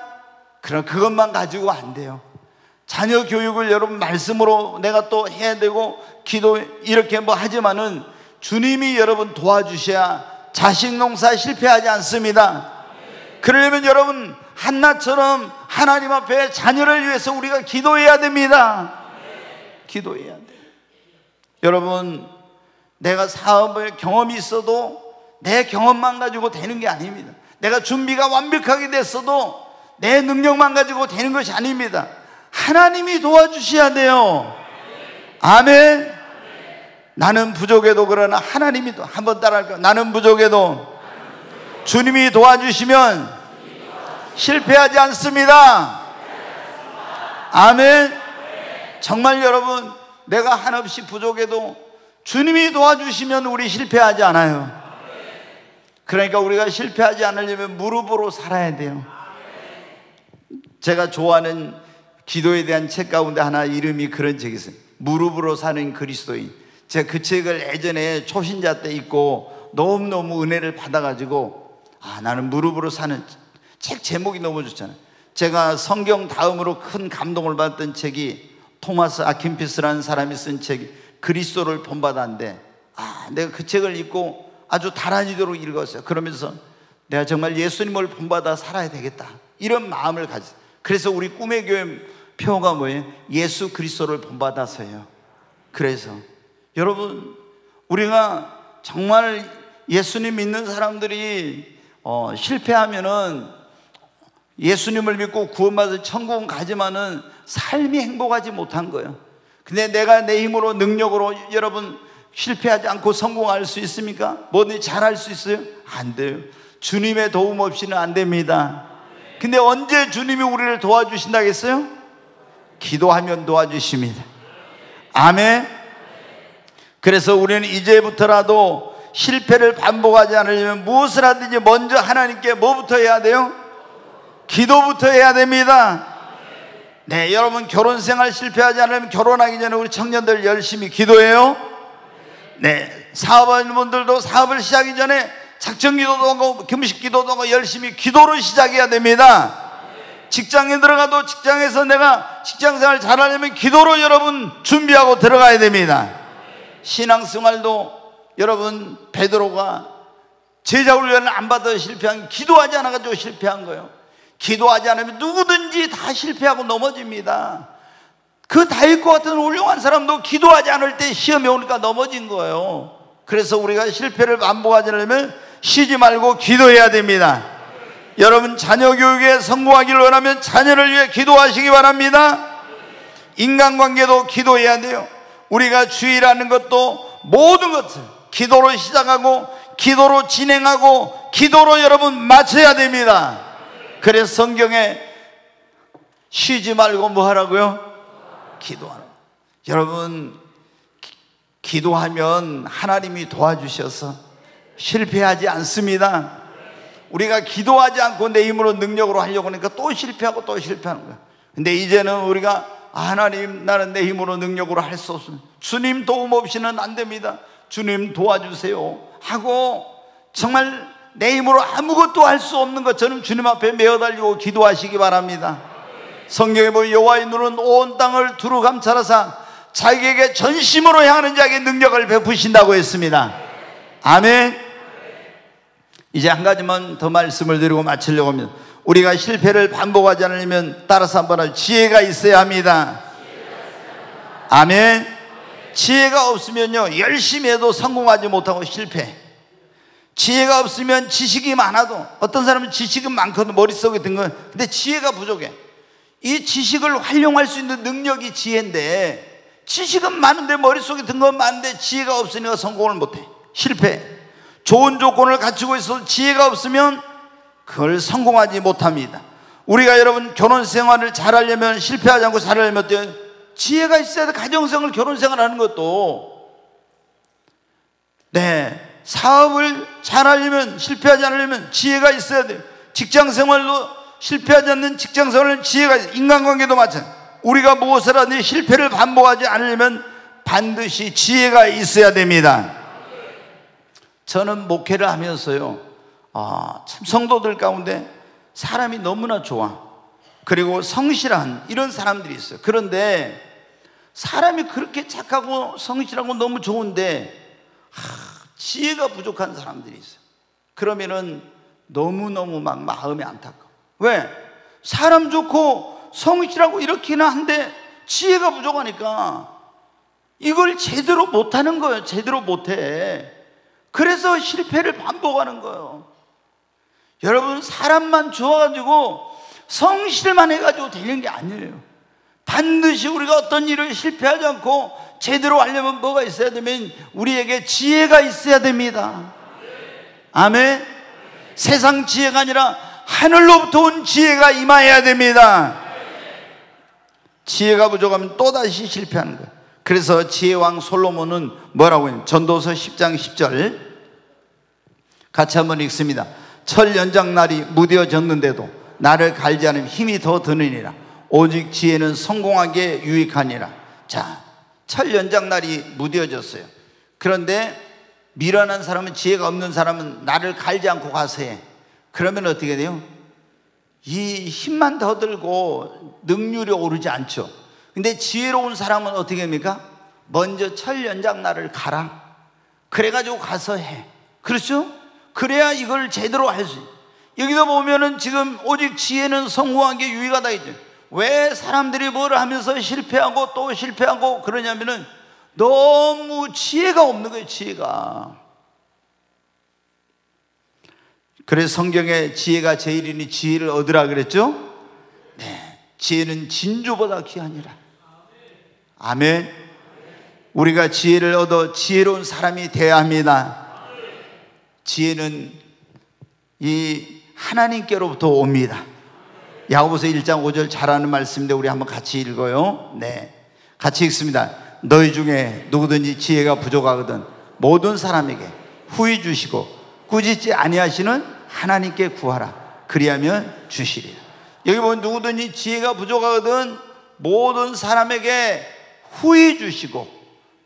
그럼 그것만 가지고 안 돼요. 자녀 교육을 여러분 말씀으로 내가 또 해야 되고 기도 이렇게 뭐 하지만은 주님이 여러분 도와주셔야 자식 농사 실패하지 않습니다. 그러려면 여러분 한나처럼 하나님 앞에 자녀를 위해서 우리가 기도해야 됩니다. 기도해야 돼요. 여러분, 내가 사업에 경험이 있어도 내 경험만 가지고 되는 게 아닙니다. 내가 준비가 완벽하게 됐어도 내 능력만 가지고 되는 것이 아닙니다. 하나님이 도와주셔야 돼요. 아멘. 나는 부족해도 그러나 하나님이 한번 따라할까요? 나는 부족해도 주님이 도와주시면 실패하지 않습니다. 아멘. 정말 여러분, 내가 한없이 부족해도 주님이 도와주시면 우리 실패하지 않아요. 그러니까 우리가 실패하지 않으려면 무릎으로 살아야 돼요. 제가 좋아하는 기도에 대한 책 가운데 하나 이름이 그런 책이 있어요. 무릎으로 사는 그리스도인. 제가 그 책을 예전에 초신자 때 읽고 너무너무 은혜를 받아가지고 나는 무릎으로 사는 책 제목이 너무 좋잖아요. 제가 성경 다음으로 큰 감동을 받았던 책이 토마스 아킨피스라는 사람이 쓴 책이 그리스도를 본받아인데, 내가 그 책을 읽고 아주 달아지도록 읽었어요. 그러면서 내가 정말 예수님을 본받아 살아야 되겠다, 이런 마음을 가졌어요. 그래서 우리 꿈의 교회 표어가 뭐예요? 예수 그리스도를 본받아서요. 그래서 여러분, 우리가 정말 예수님 믿는 사람들이 실패하면은 예수님을 믿고 구원받아서 천국은 가지만은 삶이 행복하지 못한 거예요. 근데 내가 내 힘으로 능력으로 여러분 실패하지 않고 성공할 수 있습니까? 뭐든지 잘할 수 있어요? 안 돼요. 주님의 도움 없이는 안 됩니다. 근데 언제 주님이 우리를 도와주신다겠어요? 기도하면 도와주십니다. 아멘. 그래서 우리는 이제부터라도 실패를 반복하지 않으려면 무엇을 하든지 먼저 하나님께 뭐부터 해야 돼요? 기도부터 해야 됩니다. 네, 여러분 결혼 생활 실패하지 않으면 결혼하기 전에 우리 청년들 열심히 기도해요. 네, 사업하는 분들도 사업을 시작하기 전에 작정 기도도 하고 금식 기도도 하고 열심히 기도로 시작해야 됩니다. 직장에 들어가도 직장에서 내가 직장생활 잘하려면 기도로 여러분 준비하고 들어가야 됩니다. 신앙생활도 여러분 베드로가 제자훈련을 안 받아 실패한, 기도하지 않아가지고 실패한 거예요. 기도하지 않으면 누구든지 다 실패하고 넘어집니다. 그 다윗과 같은 훌륭한 사람도 기도하지 않을 때 시험이 오니까 넘어진 거예요. 그래서 우리가 실패를 반복하지 않으려면 쉬지 말고 기도해야 됩니다. 여러분 자녀 교육에 성공하기를 원하면 자녀를 위해 기도하시기 바랍니다. 인간관계도 기도해야 돼요. 우리가 주일하는 것도 모든 것을 기도로 시작하고 기도로 진행하고 기도로 여러분 마쳐야 됩니다. 그래서 성경에 쉬지 말고 뭐 하라고요? 기도하라. 여러분 기도하면 하나님이 도와주셔서 실패하지 않습니다. 우리가 기도하지 않고 내 힘으로 능력으로 하려고 하니까 또 실패하고 또 실패하는 거예요. 근데 이제는 우리가 하나님, 나는 내 힘으로 능력으로 할 수 없습니다. 주님 도움 없이는 안 됩니다. 주님 도와주세요 하고 정말 내 힘으로 아무것도 할 수 없는 것처럼 주님 앞에 메어 달리고 기도하시기 바랍니다. 성경에 보면 여호와의 눈은 온 땅을 두루 감찰하사 자기에게 전심으로 향하는 자에게 능력을 베푸신다고 했습니다. 아멘. 이제 한 가지만 더 말씀을 드리고 마치려고 합니다. 우리가 실패를 반복하지 않으려면 따라서 한번 할 지혜가 있어야 합니다. 아멘. 지혜가 없으면요 열심히 해도 성공하지 못하고 실패. 지혜가 없으면 지식이 많아도, 어떤 사람은 지식은 많거든, 머릿속에 든 건, 근데 지혜가 부족해. 이 지식을 활용할 수 있는 능력이 지혜인데, 지식은 많은데 머릿속에 든 건 많은데 지혜가 없으니까 성공을 못해, 실패. 좋은 조건을 갖추고 있어도 지혜가 없으면 그걸 성공하지 못합니다. 우리가 여러분 결혼 생활을 잘하려면, 실패하지 않고 잘하려면 어때요? 지혜가 있어야 돼. 가정생활, 결혼생활 하는 것도. 네, 사업을 잘하려면, 실패하지 않으려면 지혜가 있어야 돼요. 직장생활도 실패하지 않는 직장생활은 지혜가 있어요. 인간관계도 마찬가지. 우리가 무엇을 하든지 실패를 반복하지 않으려면 반드시 지혜가 있어야 됩니다. 저는 목회를 하면서요, 참 성도들 가운데 사람이 너무나 좋아, 그리고 성실한 이런 사람들이 있어요. 그런데 사람이 그렇게 착하고 성실하고 너무 좋은데 지혜가 부족한 사람들이 있어요. 그러면은 너무너무 막 마음이 안타까워. 왜? 사람 좋고 성실하고 이렇기는 한데 지혜가 부족하니까 이걸 제대로 못하는 거예요. 제대로 못해. 그래서 실패를 반복하는 거예요. 여러분 사람만 좋아가지고 성실만 해가지고 되는 게 아니에요. 반드시 우리가 어떤 일을 실패하지 않고 제대로 하려면 뭐가 있어야 되면 우리에게 지혜가 있어야 됩니다. 아멘. 세상 지혜가 아니라 하늘로부터 온 지혜가 임하여야 됩니다. 지혜가 부족하면 또다시 실패하는 거예요. 그래서 지혜왕 솔로몬은 뭐라고 해요? 전도서 10장 10절 같이 한번 읽습니다. 철 연장 날이 무뎌졌는데도 나를 갈지 않으면 힘이 더 드느니라. 오직 지혜는 성공하기에 유익하니라. 자, 철 연장 날이 무뎌졌어요. 그런데 미련한 사람은, 지혜가 없는 사람은 나를 갈지 않고 가서 해. 그러면 어떻게 돼요? 이 힘만 더 들고 능률이 오르지 않죠. 근데 지혜로운 사람은 어떻게 합니까? 먼저 철연장나를 가라. 그래가지고 가서 해. 그렇죠? 그래야 이걸 제대로 할 수 있어요. 여기도 보면은 지금 오직 지혜는 성공한 게 유의가 있죠. 왜 사람들이 뭘 하면서 실패하고 또 실패하고 그러냐면은 너무 지혜가 없는 거예요. 지혜가. 그래서 성경에 지혜가 제일이니 지혜를 얻으라 그랬죠? 네, 지혜는 진주보다 귀하니라. 아멘. 우리가 지혜를 얻어 지혜로운 사람이 되어야 합니다. 지혜는 이 하나님께로부터 옵니다. 야고보서 1장 5절 잘하는 말씀인데 우리 한번 같이 읽어요. 네, 같이 읽습니다. 너희 중에 누구든지 지혜가 부족하거든 모든 사람에게 후히 주시고 꾸짖지 아니하시는 하나님께 구하라. 그리하면 주시리라. 여기 보면 누구든지 지혜가 부족하거든 모든 사람에게 후히 주시고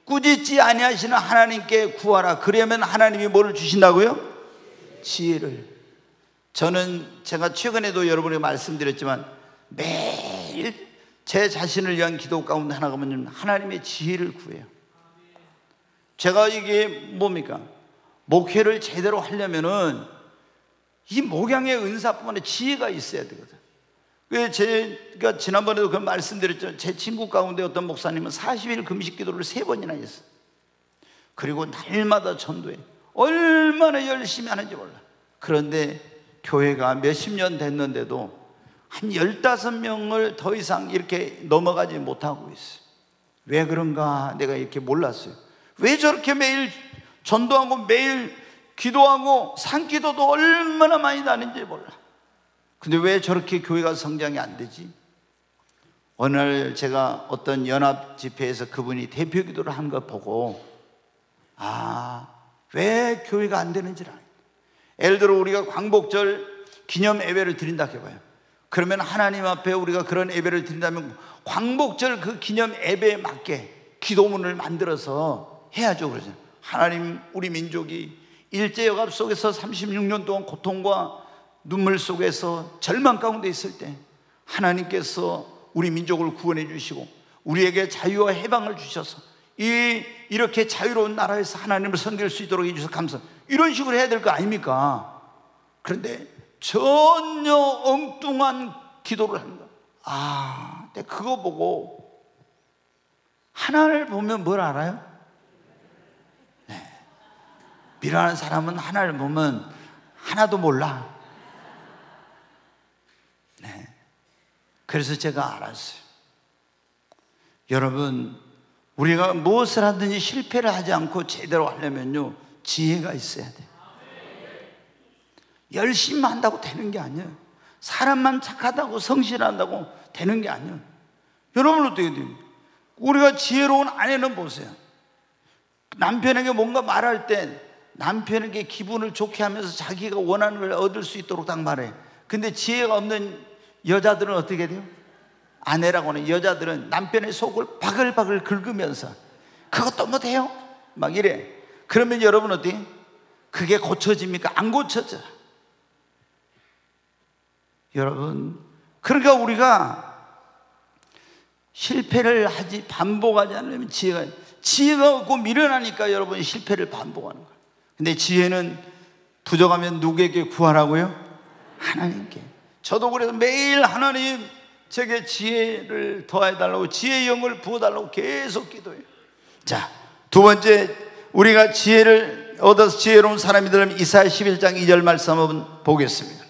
꾸짖지 아니하시는 하나님께 구하라. 그러면 하나님이 뭐를 주신다고요? 지혜를. 저는 제가 최근에도 여러분에게 말씀드렸지만 매일 제 자신을 위한 기도 가운데 하나가 뭐냐면 하나님의 지혜를 구해요. 제가 이게 뭡니까? 목회를 제대로 하려면은 이 목양의 은사뿐만 아니라 지혜가 있어야 되거든. 제가 지난번에도 그 말씀드렸죠. 제 친구 가운데 어떤 목사님은 40일 금식 기도를 3번이나 했어요. 그리고 날마다 전도해. 얼마나 열심히 하는지 몰라. 그런데 교회가 몇십 년 됐는데도 한 15명을 더 이상 이렇게 넘어가지 못하고 있어요. 왜 그런가 내가 이렇게 몰랐어요. 왜 저렇게 매일 전도하고 매일 기도하고 산기도도 얼마나 많이 나는지 몰라. 근데 왜 저렇게 교회가 성장이 안 되지? 어느 날 제가 어떤 연합 집회에서 그분이 대표 기도를 한 거 보고 왜 교회가 안 되는지를 알아요. 예를 들어 우리가 광복절 기념 예배를 드린다 해봐요. 그러면 하나님 앞에 우리가 그런 예배를 드린다면 광복절 그 기념 예배에 맞게 기도문을 만들어서 해야죠. 그러죠. 하나님, 우리 민족이 일제역압 속에서 36년 동안 고통과 눈물 속에서 절망 가운데 있을 때 하나님께서 우리 민족을 구원해 주시고 우리에게 자유와 해방을 주셔서 이렇게 자유로운 나라에서 하나님을 섬길 수 있도록 해주셔서 감사. 이런 식으로 해야 될 거 아닙니까? 그런데 전혀 엉뚱한 기도를 하는 거야. 근데 그거 보고 하나를 보면 뭘 알아요? 네. 미련한 사람은 하나를 보면 하나도 몰라. 네. 그래서 제가 알았어요. 여러분, 우리가 무엇을 하든지 실패를 하지 않고 제대로 하려면요, 지혜가 있어야 돼요. 열심히 한다고 되는 게 아니에요. 사람만 착하다고 성실한다고 되는 게 아니에요. 여러분 어떻게 돼요? 우리가 지혜로운 아내는 보세요. 남편에게 뭔가 말할 때 남편에게 기분을 좋게 하면서 자기가 원하는 걸 얻을 수 있도록 딱 말해. 근데 지혜가 없는 여자들은 어떻게 돼요? 아내라고 하는 여자들은 남편의 속을 바글바글 긁으면서 그것도 못해요? 막 이래. 그러면 여러분 어때요? 그게 고쳐집니까? 안 고쳐져. 여러분, 그러니까 우리가 실패를 하지 반복하지 않으면 지혜가 없고 미련하니까 여러분 실패를 반복하는 거예요. 근데 지혜는 부족하면 누구에게 구하라고요? 하나님께. 저도 그래서 매일 하나님 제게 지혜를 더해달라고, 지혜의 영을 부어달라고 계속 기도해요. 자, 두 번째, 우리가 지혜를 얻어서 지혜로운 사람이 되려면 이사야 11장 2절 말씀 한번 보겠습니다.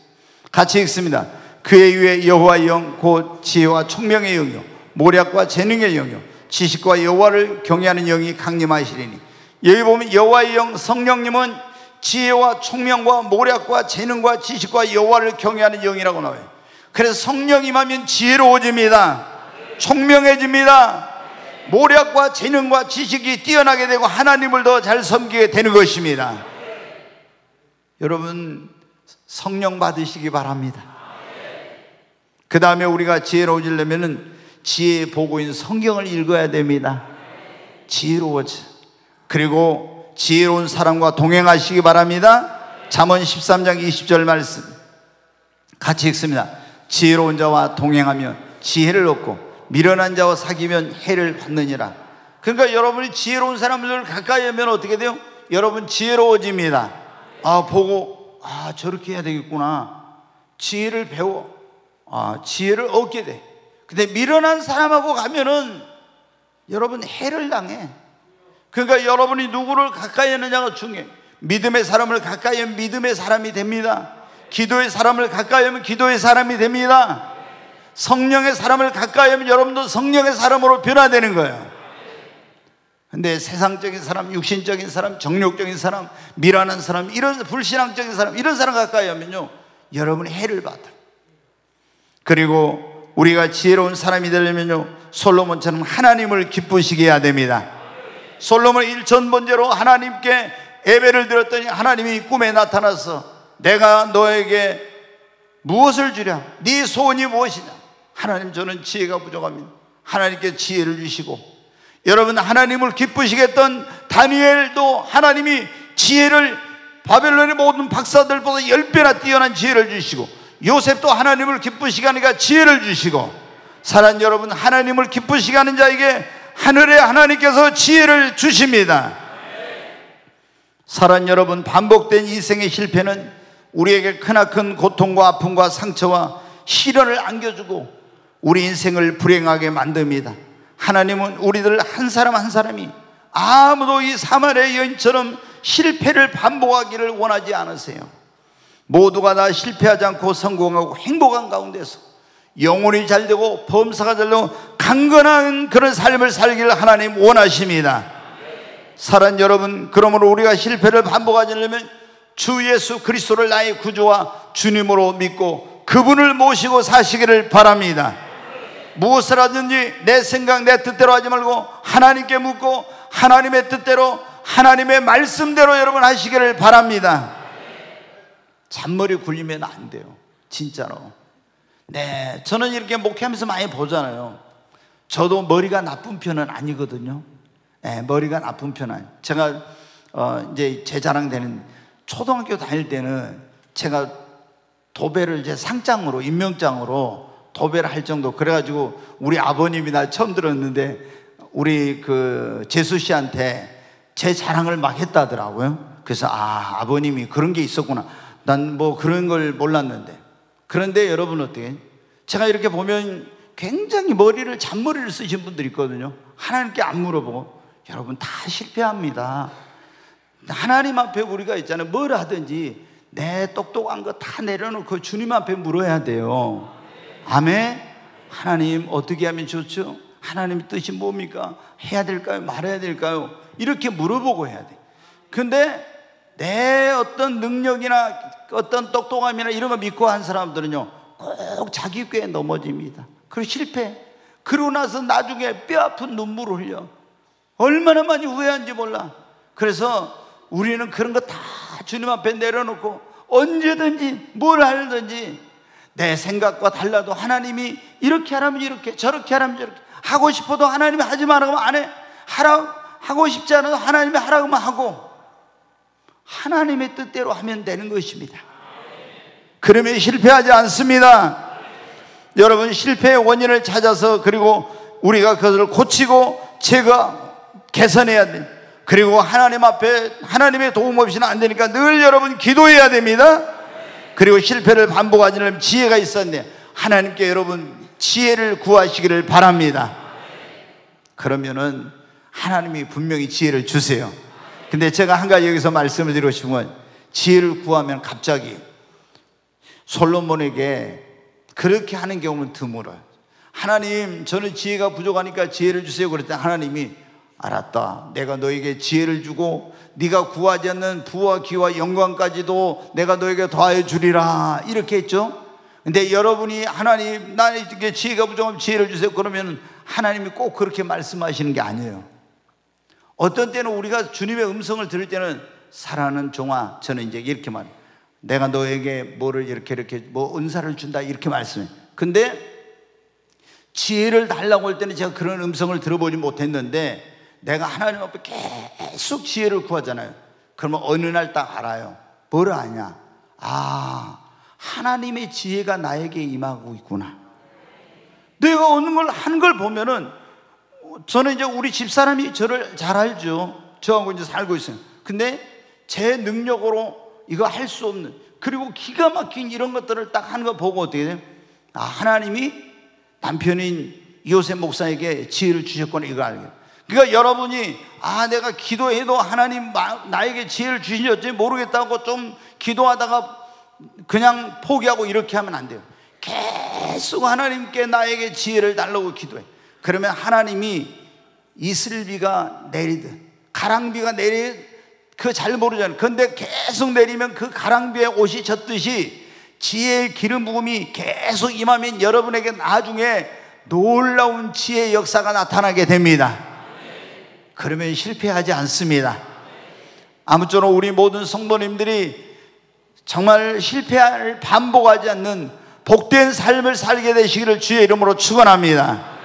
같이 읽습니다. 그의 위에 여호와의 영 곧 지혜와 총명의 영이요 모략과 재능의 영이요 지식과 여호와를 경외하는 영이 강림하시리니. 여기 보면 여호와의 영, 성령님은 지혜와 총명과 모략과 재능과 지식과 여호와를 경외하는 영이라고 나와요. 그래서 성령 임하면 지혜로워집니다. 총명해집니다. 모략과 재능과 지식이 뛰어나게 되고 하나님을 더 잘 섬기게 되는 것입니다. 여러분, 성령 받으시기 바랍니다. 그 다음에 우리가 지혜로워지려면 지혜의 보고인 성경을 읽어야 됩니다. 지혜로워져. 그리고 지혜로운 사람과 동행하시기 바랍니다. 잠언 13장 20절 말씀. 같이 읽습니다. 지혜로운 자와 동행하면 지혜를 얻고 미련한 자와 사귀면 해를 받느니라. 그러니까 여러분이 지혜로운 사람들을 가까이 하면 어떻게 돼요? 여러분 지혜로워집니다. 보고 저렇게 해야 되겠구나. 지혜를 배워. 지혜를 얻게 돼. 근데 미련한 사람하고 가면은 여러분 해를 당해. 그러니까 여러분이 누구를 가까이 하느냐가 중요해요. 믿음의 사람을 가까이 하면 믿음의 사람이 됩니다. 기도의 사람을 가까이 하면 기도의 사람이 됩니다. 성령의 사람을 가까이 하면 여러분도 성령의 사람으로 변화되는 거예요. 근데 세상적인 사람, 육신적인 사람, 정욕적인 사람, 미련한 사람, 이런 불신앙적인 사람, 이런 사람 가까이 하면요 여러분이 해를 받아요. 그리고 우리가 지혜로운 사람이 되려면요 솔로몬처럼 하나님을 기쁘시게 해야 됩니다. 솔로몬 일천 번째로 하나님께 예배를 드렸더니 하나님이 꿈에 나타나서 내가 너에게 무엇을 주랴? 네 소원이 무엇이냐? 하나님, 저는 지혜가 부족합니다. 하나님께 지혜를 주시고, 여러분 하나님을 기쁘시게 했던 다니엘도 하나님이 지혜를, 바벨론의 모든 박사들보다 10배나 뛰어난 지혜를 주시고, 요셉도 하나님을 기쁘시게 하니까 지혜를 주시고, 사랑하는 여러분, 하나님을 기쁘시게 하는 자에게 하늘의 하나님께서 지혜를 주십니다. 사랑하는 여러분, 반복된 인생의 실패는 우리에게 크나큰 고통과 아픔과 상처와 시련을 안겨주고 우리 인생을 불행하게 만듭니다. 하나님은 우리들 한 사람 한 사람이 아무도 이 사마리아 여인처럼 실패를 반복하기를 원하지 않으세요. 모두가 다 실패하지 않고 성공하고 행복한 가운데서 영혼이 잘되고 범사가 잘되고 강건한 그런 삶을 살기를 하나님 원하십니다. 사랑하는 여러분, 그러므로 우리가 실패를 반복하지 않으려면 주 예수 그리스도를 나의 구주와 주님으로 믿고 그분을 모시고 사시기를 바랍니다. 무엇을 하든지 내 생각 내 뜻대로 하지 말고 하나님께 묻고 하나님의 뜻대로 하나님의 말씀대로 여러분 하시기를 바랍니다. 잔머리 굴리면 안 돼요, 진짜로. 네, 저는 이렇게 목회하면서 많이 보잖아요. 저도 머리가 나쁜 편은 아니거든요. 네, 머리가 나쁜 편은 아니에요. 제가 이제 제 자랑되는 초등학교 다닐 때는 제가 도배를 제 상장으로, 임명장으로 도배를 할 정도, 그래가지고 우리 아버님이 날 처음 들었는데 우리 그 재수 씨한테 제 자랑을 막 했다더라고요. 그래서 아버님이 그런 게 있었구나. 난 뭐 그런 걸 몰랐는데. 그런데 여러분 어때요? 제가 이렇게 보면 굉장히 잔머리를 쓰신 분들이 있거든요. 하나님께 안 물어보고. 여러분 다 실패합니다. 하나님 앞에 우리가 있잖아요. 뭘 하든지 내 똑똑한 거 다 내려놓고 주님 앞에 물어야 돼요. 아멘. 하나님 어떻게 하면 좋죠? 하나님의 뜻이 뭡니까? 해야 될까요? 말해야 될까요? 이렇게 물어보고 해야 돼. 근데 내 어떤 능력이나 어떤 똑똑함이나 이런 거 믿고 한 사람들은요 꼭 자기 꾀에 넘어집니다. 그리고 실패. 그러고 나서 나중에 뼈아픈 눈물을 흘려. 얼마나 많이 후회한지 몰라. 그래서 우리는 그런 거 다 주님 앞에 내려놓고 언제든지 뭘 하든지 내 생각과 달라도 하나님이 이렇게 하라면 이렇게, 저렇게 하라면 저렇게, 하고 싶어도 하나님이 하지 말라고 하면 안 해. 하고 싶지 않아도 하나님이 하라고 하면 하고, 하나님의 뜻대로 하면 되는 것입니다. 그러면 실패하지 않습니다. 여러분, 실패의 원인을 찾아서, 그리고 우리가 그것을 고치고 개선해야 돼요. 그리고 하나님 앞에 하나님의 도움 없이는 안 되니까 늘 여러분 기도해야 됩니다. 그리고 실패를 반복하지 않으면 지혜가 있었네. 하나님께 여러분 지혜를 구하시기를 바랍니다. 그러면은 하나님이 분명히 지혜를 주세요. 근데 제가 한 가지 여기서 말씀을 드리고 싶은 건, 지혜를 구하면 갑자기 솔로몬에게 그렇게 하는 경우는 드물어요. 하나님, 저는 지혜가 부족하니까 지혜를 주세요. 그랬더니 하나님이 알았다, 내가 너에게 지혜를 주고 네가 구하지 않는 부와 기와 영광까지도 내가 너에게 더하여 주리라, 이렇게 했죠. 근데 여러분이 하나님, 나에게 지혜가 부족하면 지혜를 주세요 그러면 하나님이 꼭 그렇게 말씀하시는 게 아니에요. 어떤 때는 우리가 주님의 음성을 들을 때는, 사랑하는 종아, 저는 이제 이렇게 말해요. 내가 너에게 뭐를 이렇게 뭐 은사를 준다, 이렇게 말씀해요. 근데 지혜를 달라고 할 때는 제가 그런 음성을 들어보지 못했는데, 내가 하나님 앞에 계속 지혜를 구하잖아요. 그러면 어느 날 딱 알아요. 뭘 아냐? 하나님의 지혜가 나에게 임하고 있구나. 내가 어느 걸 한 걸 보면은, 저는 이제 우리 집사람이 저를 잘 알죠. 저하고 이제 살고 있어요. 근데 제 능력으로 이거 할 수 없는, 그리고 기가 막힌 이런 것들을 딱 하는 거 보고 어떻게 돼요? 아, 하나님이 남편인 요셉 목사에게 지혜를 주셨구나, 이거 알게. 그러니까 여러분이 내가 기도해도 하나님 나에게 지혜를 주시는지 모르겠다고 좀 기도하다가 그냥 포기하고 이렇게 하면 안 돼요. 계속 하나님께 나에게 지혜를 달라고 기도해. 그러면 하나님이 이슬비가 내리듯 가랑비가 그거 잘 모르잖아요. 그런데 계속 내리면 그 가랑비에 옷이 젖듯이 지혜의 기름 부음이 계속 임하면 여러분에게 나중에 놀라운 지혜의 역사가 나타나게 됩니다. 그러면 실패하지 않습니다. 아무쪼록 우리 모든 성도님들이 정말 실패할 반복하지 않는 복된 삶을 살게 되시기를 주의 이름으로 축원합니다.